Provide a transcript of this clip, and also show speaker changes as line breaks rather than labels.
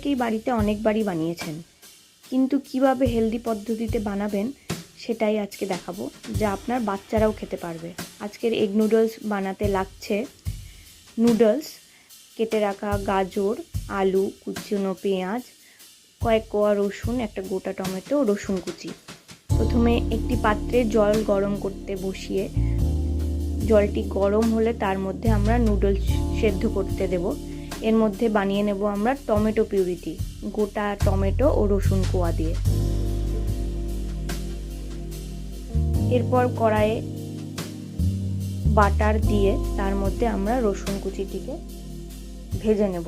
প্রত্যেকেই বাড়িতে অনেকবারই বানিয়েছেন, কিন্তু কিভাবে হেলদি পদ্ধতিতে বানাবেন সেটাই আজকে দেখাবো, যা আপনার বাচ্চারাও খেতে পারবে। আজকের এগ নুডলস বানাতে লাগছে নুডলস, কেটে রাখা গাজর, আলু, কুচনো পেঁয়াজ, কয়েক কোয়া রসুন, একটা গোটা টমেটো, রসুন কুচি। প্রথমে একটি পাত্রে জল গরম করতে বসিয়ে জলটি গরম হলে তার মধ্যে আমরা নুডলস সেদ্ধ করতে দেব। এর মধ্যে বানিয়ে নেব আমরা টমেটো পিউরিটি, গোটা টমেটো ও রসুন কোয়া দিয়ে। এরপর কড়াইয়ে বাটার দিয়ে তার মধ্যে আমরা রসুন কুচিটিকে ভেজে নেব।